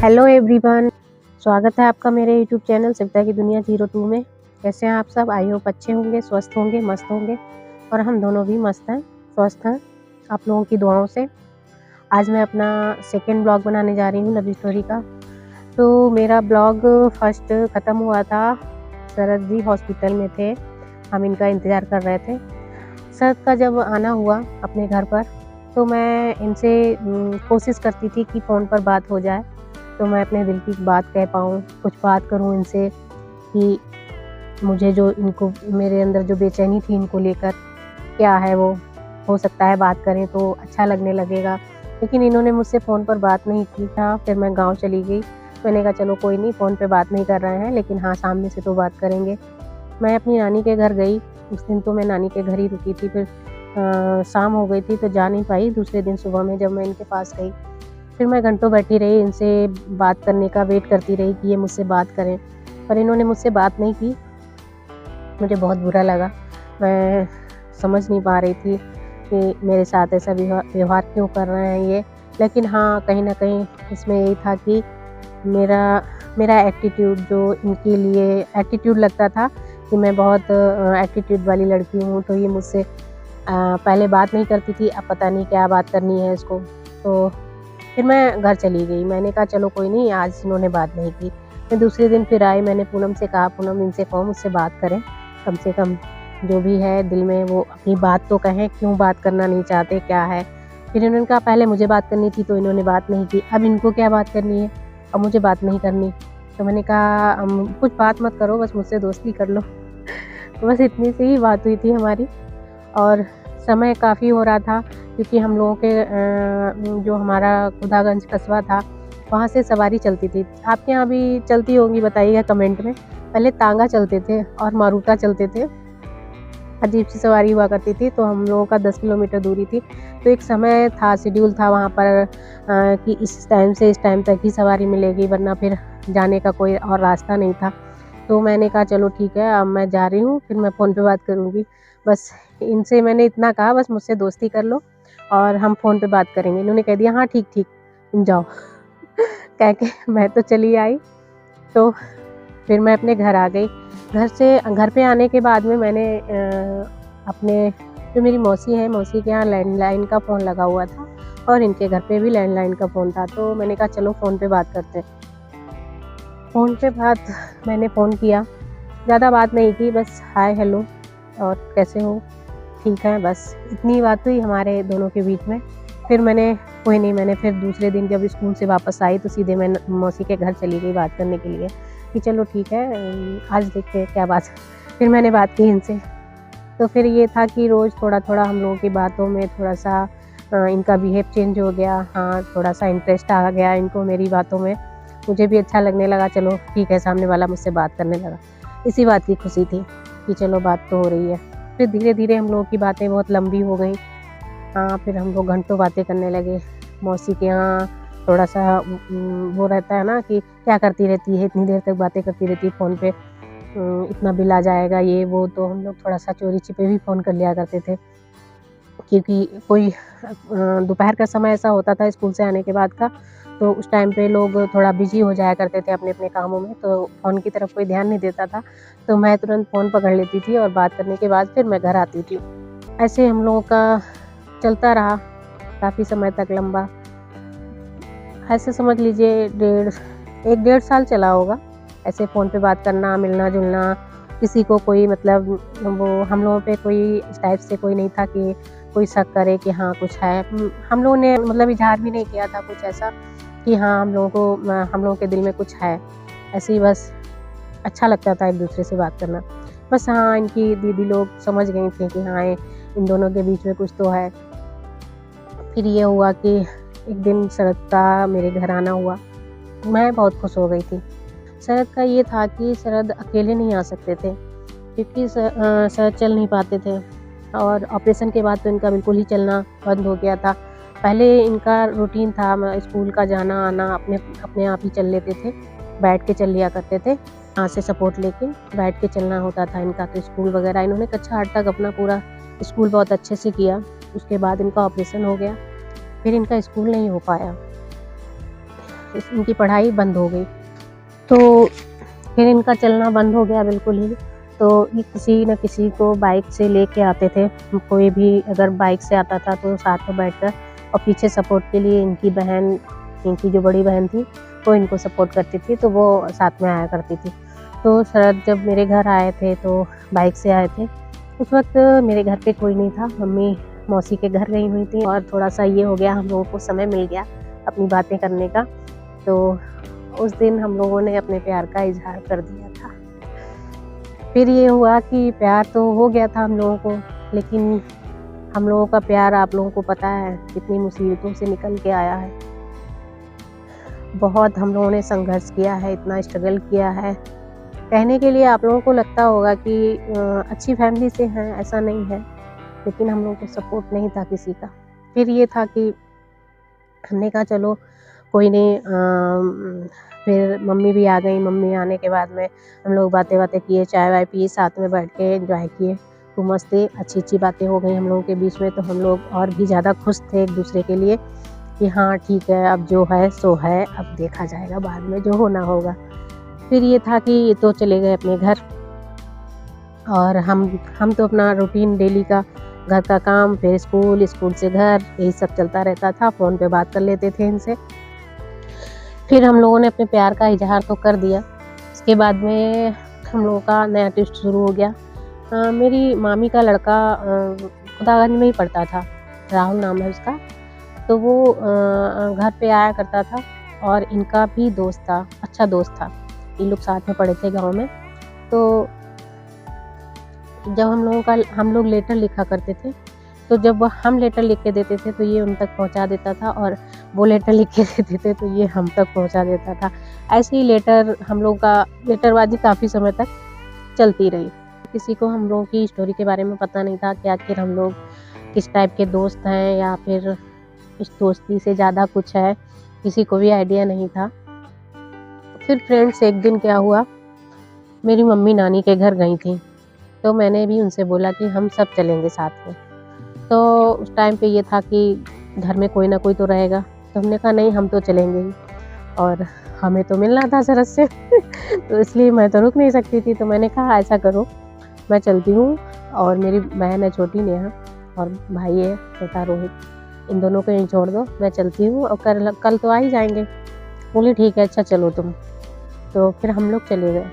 Hello everyone, स्वागत है आपका मेरे यूट्यूब चैनल सविता की दुनिया 02 में। कैसे हैं आप सब? आई होप अच्छे होंगे, स्वस्थ होंगे, मस्त होंगे। और हम दोनों भी मस्त हैं, स्वस्थ हैं, आप लोगों की दुआओं से। आज मैं अपना सेकंड ब्लॉग बनाने जा रही हूँ लव स्टोरी का। तो मेरा ब्लॉग फर्स्ट ख़त्म हुआ था, शरद जी हॉस्पिटल में थे, हम इनका इंतज़ार कर रहे थे। शरद का जब आना हुआ अपने घर पर, तो मैं इनसे कोशिश करती थी कि फ़ोन पर बात हो जाए, तो मैं अपने दिल की बात कह पाऊँ, कुछ बात करूँ इनसे कि मुझे जो इनको मेरे अंदर जो बेचैनी थी इनको लेकर क्या है, वो हो सकता है बात करें तो अच्छा लगने लगेगा। लेकिन इन्होंने मुझसे फ़ोन पर बात नहीं की था। फिर मैं गांव चली गई। मैंने कहा चलो कोई नहीं, फ़ोन पे बात नहीं कर रहे हैं लेकिन हाँ सामने से तो बात करेंगे। मैं अपनी नानी के घर गई। उस दिन तो मैं नानी के घर ही रुकी थी। फिर शाम हो गई थी तो जा नहीं पाई। दूसरे दिन सुबह में जब मैं इनके पास गई, फिर मैं घंटों बैठी रही, इनसे बात करने का वेट करती रही कि ये मुझसे बात करें, पर इन्होंने मुझसे बात नहीं की। मुझे बहुत बुरा लगा। मैं समझ नहीं पा रही थी कि मेरे साथ ऐसा व्यवहार क्यों कर रहे हैं ये। लेकिन हाँ, कहीं न कहीं इसमें यही था कि मेरा एटीट्यूड, जो इनके लिए एटीट्यूड लगता था कि मैं बहुत एटीट्यूड वाली लड़की हूँ, तो ये मुझसे पहले बात नहीं करती थी, अब पता नहीं क्या बात करनी है इसको। तो फिर मैं घर चली गई। मैंने कहा चलो कोई नहीं, आज इन्होंने बात नहीं की। फिर दूसरे दिन फिर आई। मैंने पूनम से कहा, पूनम इनसे कहो मुझसे बात करें, कम से कम जो भी है दिल में वो अपनी बात तो कहें, क्यों बात करना नहीं चाहते, क्या है। फिर इन्होंने कहा पहले मुझे बात करनी थी तो इन्होंने बात नहीं की, अब इनको क्या बात करनी है, अब मुझे बात नहीं करनी। तो मैंने कहा कुछ बात मत करो, बस मुझसे दोस्ती कर लो। तो बस इतनी सी ही बात हुई थी हमारी। और समय काफ़ी हो रहा था क्योंकि हम लोगों के जो हमारा खुदागंज कस्बा था, वहाँ से सवारी चलती थी। आपके यहाँ भी चलती होंगी, बताइएगा कमेंट में। पहले तांगा चलते थे और मारुता चलते थे। अजीब सी सवारी हुआ करती थी। तो हम लोगों का 10 किलोमीटर दूरी थी, तो एक समय था, शेड्यूल था वहाँ पर कि इस टाइम से इस टाइम तक ही सवारी मिलेगी, वरना फिर जाने का कोई और रास्ता नहीं था। तो मैंने कहा चलो ठीक है, अब मैं जा रही हूँ, फिर मैं फ़ोन पे बात करूँगी। बस इनसे मैंने इतना कहा, बस मुझसे दोस्ती कर लो और हम फ़ोन पे बात करेंगे। इन्होंने कह दिया हाँ ठीक तुम जाओ। कह के मैं तो चली आई। तो फिर मैं अपने घर आ गई। घर पे आने के बाद में मैंने अपने जो मेरी मौसी है, मौसी के यहाँ लैंडलाइन का फ़ोन लगा हुआ था और इनके घर पे भी लैंडलाइन का फ़ोन था। तो मैंने कहा चलो फ़ोन पे बात करते हैं। फ़ोन पे बात मैंने फ़ोन किया, ज़्यादा बात नहीं की, बस हाय हेलो और कैसे हो, ठीक है, बस इतनी बात हुई हमारे दोनों के बीच में। फिर मैंने फिर दूसरे दिन जब स्कूल से वापस आई तो सीधे मैं मौसी के घर चली गई बात करने के लिए कि चलो ठीक है, आज देखते हैं क्या बात। फिर मैंने बात की इनसे। तो फिर ये था कि रोज़ थोड़ा-थोड़ा हम लोगों की बातों में थोड़ा-सा इनका बिहेव चेंज हो गया। हाँ, थोड़ा-सा इंटरेस्ट आ गया इनको मेरी बातों में। मुझे भी अच्छा लगने लगा, चलो ठीक है, सामने वाला मुझसे बात करने लगा। इसी बात की खुशी थी कि चलो बात तो हो रही है। फिर धीरे-धीरे हम लोगों की बातें बहुत लंबी हो गई। हाँ, फिर हम लोग घंटों बातें करने लगे। मौसी के यहाँ थोड़ा-सा वो रहता है ना कि क्या करती रहती है, इतनी देर तक बातें करती रहती है फ़ोन पे, इतना बिल आ जाएगा ये वो। तो हम लोग थोड़ा-सा चोरी-छिपे भी फ़ोन कर लिया करते थे, क्योंकि कोई दोपहर का समय ऐसा होता था स्कूल से आने के बाद का, तो उस टाइम पे लोग थोड़ा बिज़ी हो जाया करते थे अपने-अपने कामों में, तो फ़ोन की तरफ कोई ध्यान नहीं देता था। तो मैं तुरंत फ़ोन पकड़ लेती थी और बात करने के बाद फिर मैं घर आती थी। ऐसे हम लोगों का चलता रहा काफ़ी समय तक, लंबा, ऐसे समझ लीजिए 1 डेढ़ साल चला होगा। ऐसे फ़ोन पे बात करना, मिलना-जुलना, किसी को कोई मतलब वो हम लोगों पे कोई इस टाइप से कोई नहीं था कि कोई शक करे कि हाँ कुछ है। हम लोगों ने मतलब इज़हार भी नहीं किया था कुछ ऐसा कि हाँ हम लोगों के दिल में कुछ है। ऐसे ही बस अच्छा लगता था एक-दूसरे से बात करना। बस हाँ, इनकी दीदी लोग समझ गई थी कि हाँ, इन दोनों के बीच में कुछ तो है। फिर ये हुआ कि एक दिन शरद का मेरे घर आना हुआ। मैं बहुत खुश हो गई थी। शरद का ये था कि शरद अकेले नहीं आ सकते थे क्योंकि शरद चल नहीं पाते थे और ऑपरेशन के बाद तो इनका बिल्कुल ही चलना बंद हो गया था। पहले इनका रूटीन था स्कूल का जाना-आना, अपने आप ही चल लेते थे, बैठ के चल लिया करते थे, हाथ से सपोर्ट लेके बैठ के चलना होता था इनका। तो स्कूल वगैरह इन्होंने कक्षा 8 तक अपना पूरा स्कूल बहुत अच्छे से किया। उसके बाद इनका ऑपरेशन हो गया, फिर इनका स्कूल नहीं हो पाया। इनकी पढ़ाई बंद हो गई। तो फिर इनका चलना बंद हो गया बिल्कुल ही। तो ये किसी न किसी को बाइक से लेके आते थे। कोई भी अगर बाइक से आता था तो साथ में बैठकर, और पीछे सपोर्ट के लिए इनकी बहन, इनकी जो बड़ी बहन थी वो इनको सपोर्ट करती थी, तो वो साथ में आया करती थी। तो शरद जब मेरे घर आए थे तो बाइक से आए थे। उस वक्त मेरे घर पे कोई नहीं था, मम्मी मौसी के घर गई हुई थी, और थोड़ा सा ये हो गया, हम लोगों को समय मिल गया अपनी बातें करने का। तो उस दिन हम लोगों ने अपने प्यार का इजहार कर दिया था। फिर ये हुआ कि प्यार तो हो गया था हम लोगों को, लेकिन हम लोगों का प्यार आप लोगों को पता है कितनी मुसीबतों से निकल के आया है। बहुत हम लोगों ने संघर्ष किया है, इतना स्ट्रगल किया है। कहने के लिए आप लोगों को लगता होगा कि अच्छी फैमिली से हैं, ऐसा नहीं है, लेकिन हम लोगों को सपोर्ट नहीं था किसी का। फिर ये था कि हमने कहा चलो कोई नहीं। फिर मम्मी भी आ गई। मम्मी आने के बाद में हम लोग बातें किए, चाय वाय पी, साथ में बैठ के एंजॉय किए। तो मस्त अच्छी बातें हो गई हम लोगों के बीच में। तो हम लोग और भी ज़्यादा खुश थे एक दूसरे के लिए कि हाँ ठीक है, अब जो है सो है, अब देखा जाएगा बाद में जो होना होगा। फिर ये था कि ये तो चले गए अपने घर, और हम तो अपना रूटीन डेली का घर का काम, फिर स्कूल, स्कूल से घर, यही सब चलता रहता था। फ़ोन पे बात कर लेते थे इनसे। फिर हम लोगों ने अपने प्यार का इजहार तो कर दिया। इसके बाद में हम लोगों का नया ट्विस्ट शुरू हो गया। मेरी मामी का लड़का खुदागंज में ही पढ़ता था, राहुल नाम है उसका। तो वो घर पे आया करता था, और इनका भी दोस्त था, अच्छा दोस्त था। ये लोग साथ में पढ़े थे गाँव में। तो जब हम लोग लेटर लिखा करते थे, तो जब हम लेटर लिख के देते थे तो ये उन तक पहुंचा देता था, और वो लेटर लिख के देते थे तो ये हम तक पहुंचा देता था। ऐसे ही हम लोग का लेटरबाजी काफ़ी समय तक चलती रही। किसी को हम लोगों की स्टोरी के बारे में पता नहीं था कि आखिर हम लोग किस टाइप के दोस्त हैं, या फिर इस दोस्ती से ज़्यादा कुछ है, किसी को भी आइडिया नहीं था। फिर फ्रेंड्स, एक दिन क्या हुआ, मेरी मम्मी नानी के घर गई थी, तो मैंने भी उनसे बोला कि हम सब चलेंगे साथ में। तो उस टाइम पे ये था कि घर में कोई ना कोई तो रहेगा, तो हमने कहा नहीं, हम तो चलेंगे ही, और हमें तो मिलना था सरस से तो इसलिए मैं तो रुक नहीं सकती थी। तो मैंने कहा ऐसा करो, मैं चलती हूँ, और मेरी बहन है छोटी नेहा, और भाई है छोटा रोहित, इन दोनों को यहीं छोड़ दो, मैं चलती हूँ, और कल तो आ ही जाएंगे। बोली ठीक है, अच्छा चलो तुम। तो फिर हम लोग चले गए।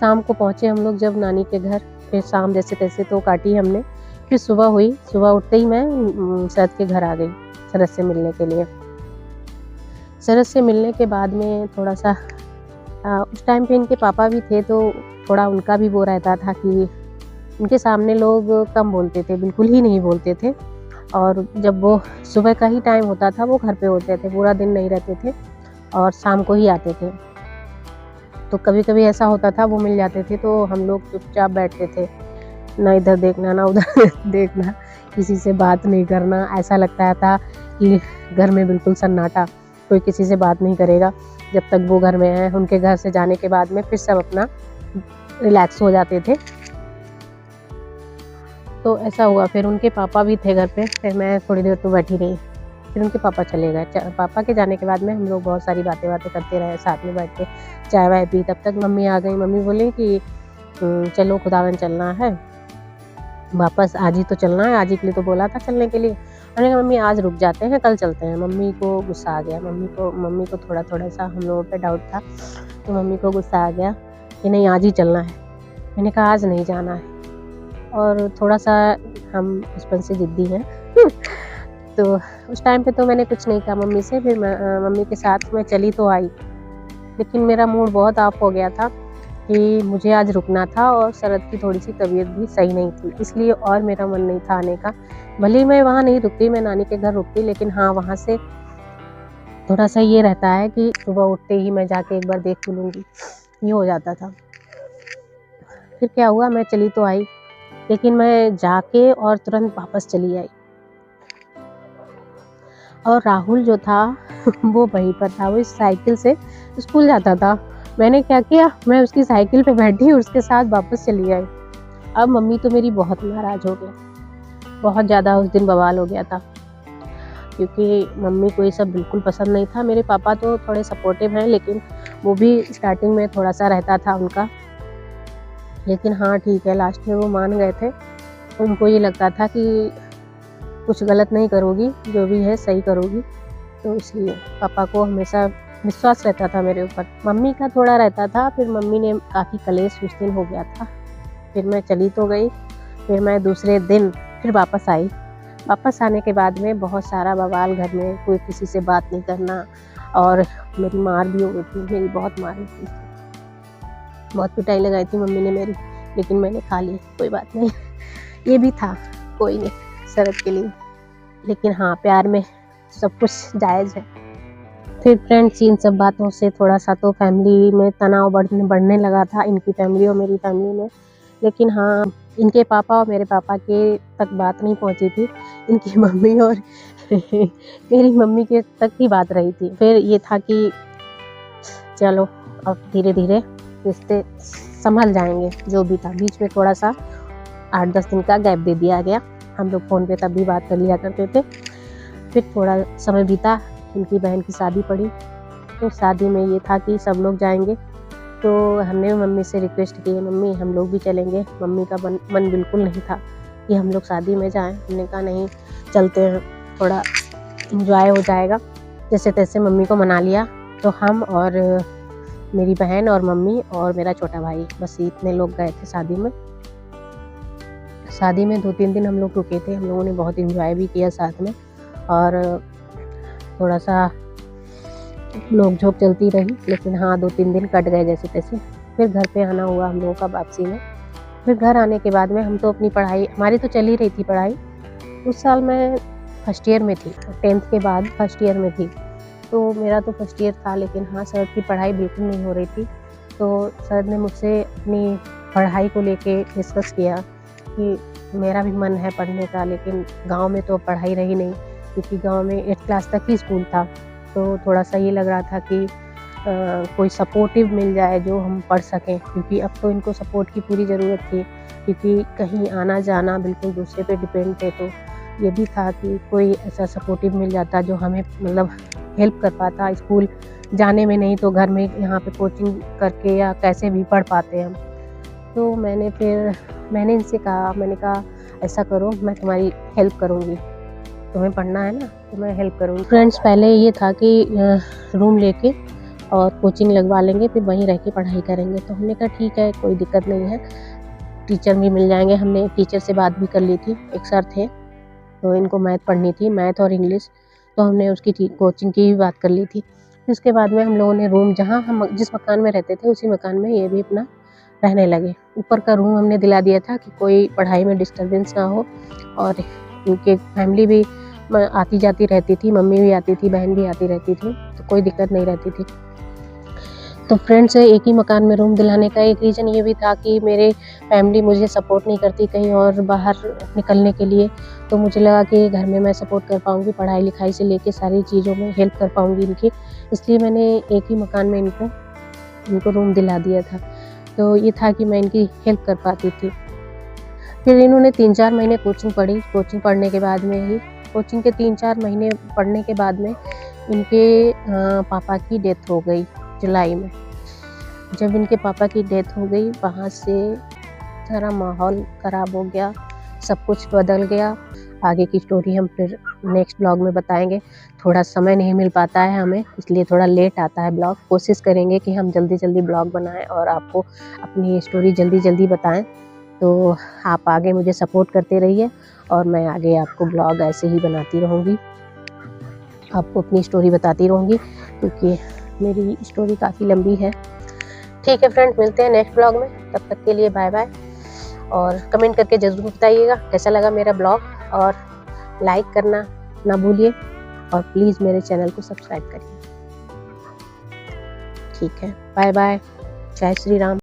शाम को पहुँचे हम लोग जब नानी के घर। फिर शाम जैसे तैसे तो काटी हमने। फिर सुबह हुई, सुबह उठते ही मैं शरद के घर आ गई शरद से मिलने के लिए। शरद से मिलने के बाद में थोड़ा सा उस टाइम पे इनके पापा भी थे, तो थोड़ा उनका भी वो रहता था कि उनके सामने लोग कम बोलते थे, बिल्कुल ही नहीं बोलते थे। और जब वो सुबह का ही टाइम होता था वो घर पे होते थे, पूरा दिन नहीं रहते थे, और शाम को ही आते थे। तो कभी कभी ऐसा होता था वो मिल जाते थे, तो हम लोग चुपचाप बैठते थे, ना इधर देखना ना उधर देखना, किसी से बात नहीं करना। ऐसा लगता था कि घर में बिल्कुल सन्नाटा, कोई किसी से बात नहीं करेगा जब तक वो घर में है। उनके घर से जाने के बाद में फिर सब अपना रिलैक्स हो जाते थे। तो ऐसा हुआ। फिर उनके पापा भी थे घर पे। फिर मैं थोड़ी देर तो बैठी रही, फिर उनके पापा चले गए। पापा के जाने के बाद में हम लोग बहुत सारी बातें करते रहे, साथ में बैठ के चाय वाय पी। तब तक मम्मी आ गई। मम्मी बोली कि चलो खुदावन चलना है वापस, आज ही तो चलना है, आज ही के लिए तो बोला था चलने के लिए। मैंने कहा मम्मी आज रुक जाते हैं, कल चलते हैं। मम्मी को गुस्सा आ गया। मम्मी को थोड़ा सा हम लोगों पे डाउट था, तो मम्मी को गुस्सा आ गया कि नहीं आज ही चलना है। मैंने कहा आज नहीं जाना है, और थोड़ा सा हम बचपन से ज़िद्दी हैं तो उस टाइम पे तो मैंने कुछ नहीं कहा मम्मी से। फिर मम्मी के साथ मैं चली तो आई, लेकिन मेरा मूड बहुत ऑफ हो गया था कि मुझे आज रुकना था, और शरद की थोड़ी सी तबीयत भी सही नहीं थी, इसलिए और मेरा मन नहीं था आने का। भले मैं वहाँ नहीं रुकती, मैं नानी के घर रुकती, लेकिन हाँ वहाँ से थोड़ा सा ये रहता है कि सुबह उठते ही मैं जाके एक बार देख लूँगी, ये हो जाता था। फिर क्या हुआ, मैं चली तो आई, लेकिन मैं जाके और तुरंत वापस चली आई, और राहुल जो था वो वहीं पर था। वो इस साइकिल से स्कूल जाता था। मैंने क्या किया, मैं उसकी साइकिल पे बैठी और उसके साथ वापस चली आई। अब मम्मी तो मेरी बहुत नाराज़ हो गई, बहुत ज़्यादा उस दिन बवाल हो गया था। क्योंकि मम्मी को ये सब बिल्कुल पसंद नहीं था। मेरे पापा तो थोड़े सपोर्टिव हैं, लेकिन वो भी स्टार्टिंग में थोड़ा सा रहता था उनका, लेकिन हाँ ठीक है, लास्ट में वो मान गए थे। उनको ये लगता था कि कुछ गलत नहीं करोगी, जो भी है सही करोगी, तो इसलिए पापा को हमेशा विश्वास रहता था मेरे ऊपर। मम्मी का थोड़ा रहता था, फिर मम्मी ने काफ़ी कलेश उस दिन हो गया था। फिर मैं चली तो गई, फिर मैं दूसरे दिन फिर वापस आई। वापस आने के बाद में बहुत सारा बवाल घर में, कोई किसी से बात नहीं करना, और मेरी मार भी हो गई थी, मेरी बहुत मार हुई थी, बहुत पिटाई लगाई थी मम्मी ने मेरी, लेकिन मैंने खा ली, कोई बात नहीं। ये भी था, कोई नहीं, शरद के लिए। लेकिन हाँ, प्यार में सब कुछ जायज़ है। फिर फ्रेंड्स, इन सब बातों से थोड़ा सा तो फैमिली में तनाव बढ़ने लगा था, इनकी फैमिली और मेरी फैमिली में। लेकिन हाँ, इनके पापा और मेरे पापा के तक बात नहीं पहुंची थी, इनकी मम्मी और मेरी मम्मी के तक ही बात रही थी। फिर ये था कि चलो अब धीरे धीरे रिश्ते संभल जाएंगे, जो भी था। बीच में थोड़ा सा 8-10 दिन का गैप दे दिया गया, हम लोग फ़ोन पे तब भी बात कर लिया करते थे। फिर थोड़ा समय बीता, इनकी बहन की शादी पड़ी, तो शादी में ये था कि सब लोग जाएंगे, तो हमने मम्मी से रिक्वेस्ट की, मम्मी हम लोग भी चलेंगे। मम्मी का मन बिल्कुल नहीं था कि हम लोग शादी में जाएं। हमने कहा नहीं, चलते हैं, थोड़ा इंजॉय हो जाएगा। जैसे तैसे मम्मी को मना लिया, तो हम और मेरी बहन और मम्मी और मेरा छोटा भाई, बस इतने लोग गए थे शादी में। शादी में 2-3 दिन हम लोग रुके थे, हम लोगों ने बहुत इंजॉय भी किया साथ में, और थोड़ा सा नोक झोंक चलती रही। लेकिन हाँ, 2-3 दिन कट गए जैसे तैसे। फिर घर पे आना हुआ हम लोगों का वापसी में। फिर घर आने के बाद में हम तो अपनी पढ़ाई, हमारी तो चल ही रही थी पढ़ाई। उस साल मैं फर्स्ट ईयर में थी, 10th के बाद फर्स्ट ईयर में थी, तो मेरा तो फर्स्ट ईयर था। लेकिन हाँ, सर की पढ़ाई बिल्कुल नहीं हो रही थी, तो सर ने मुझसे अपनी पढ़ाई को लेके डिस्कस किया कि मेरा भी मन है पढ़ने का, लेकिन गाँव में तो पढ़ाई रही नहीं, क्योंकि गांव में 8th क्लास तक ही स्कूल था। तो थोड़ा सा ये लग रहा था कि कोई सपोर्टिव मिल जाए जो हम पढ़ सकें, क्योंकि अब तो इनको सपोर्ट की पूरी ज़रूरत थी, क्योंकि कहीं आना जाना बिल्कुल दूसरे पे डिपेंड थे। तो ये भी था कि कोई ऐसा सपोर्टिव मिल जाता जो हमें मतलब हेल्प कर पाता, स्कूल जाने में नहीं तो घर में यहाँ पे कोचिंग करके या कैसे भी पढ़ पाते हम। तो मैंने इनसे कहा, मैंने कहा ऐसा करो, मैं तुम्हारी हेल्प करूँगी, तुम्हें पढ़ना है ना, तो मैं हेल्प करूँगी। फ्रेंड्स, पहले ये था कि रूम लेके और कोचिंग लगवा लेंगे, फिर वहीं रह के पढ़ाई करेंगे। तो हमने कहा ठीक है, कोई दिक्कत नहीं है, टीचर भी मिल जाएंगे। हमने एक टीचर से बात भी कर ली थी, एक सर थे, तो इनको मैथ पढ़नी थी, मैथ और इंग्लिश, तो हमने उसकी कोचिंग की भी बात कर ली थी। इसके बाद में हम लोगों ने रूम, जहाँ हम जिस मकान में रहते थे उसी मकान में ये भी अपना रहने लगे। ऊपर का रूम हमने दिला दिया था कि कोई पढ़ाई में डिस्टर्बेंस ना हो, और इनके फैमिली भी आती जाती रहती थी, मम्मी भी आती थी, बहन भी आती रहती थी, तो कोई दिक्कत नहीं रहती थी। तो फ्रेंड्स, एक ही मकान में रूम दिलाने का एक रीज़न ये भी था कि मेरे फैमिली मुझे सपोर्ट नहीं करती कहीं और बाहर निकलने के लिए, तो मुझे लगा कि घर में मैं सपोर्ट कर पाऊँगी, पढ़ाई लिखाई से लेके सारी चीज़ों में हेल्प कर पाऊँगी इनकी, इसलिए मैंने एक ही मकान में इनको रूम दिला दिया था। तो ये था कि मैं इनकी हेल्प कर पाती थी। फिर इन्होंने 3-4 महीने कोचिंग पढ़ी। कोचिंग पढ़ने के बाद में ही, कोचिंग के 3-4 महीने पढ़ने के बाद में इनके पापा की डेथ हो गई जुलाई में। जब इनके पापा की डेथ हो गई, वहाँ से सारा माहौल ख़राब हो गया, सब कुछ बदल गया। आगे की स्टोरी हम फिर नेक्स्ट ब्लॉग में बताएंगे। थोड़ा समय नहीं मिल पाता है हमें, इसलिए थोड़ा लेट आता है ब्लॉग। कोशिश करेंगे कि हम जल्दी जल्दी ब्लॉग बनाएं और आपको अपनी स्टोरी जल्दी जल्दी बताएं। तो आप आगे मुझे सपोर्ट करते रहिए, और मैं आगे आपको ब्लॉग ऐसे ही बनाती रहूँगी, आपको अपनी स्टोरी बताती रहूँगी, क्योंकि मेरी स्टोरी काफ़ी लंबी है। ठीक है फ्रेंड्स, मिलते हैं नेक्स्ट ब्लॉग में, तब तक के लिए बाय बाय। और कमेंट करके ज़रूर बताइएगा कैसा लगा मेरा ब्लॉग, और लाइक करना ना भूलिए, और प्लीज़ मेरे चैनल को सब्सक्राइब करिए। ठीक है, बाय बाय, जय श्री राम।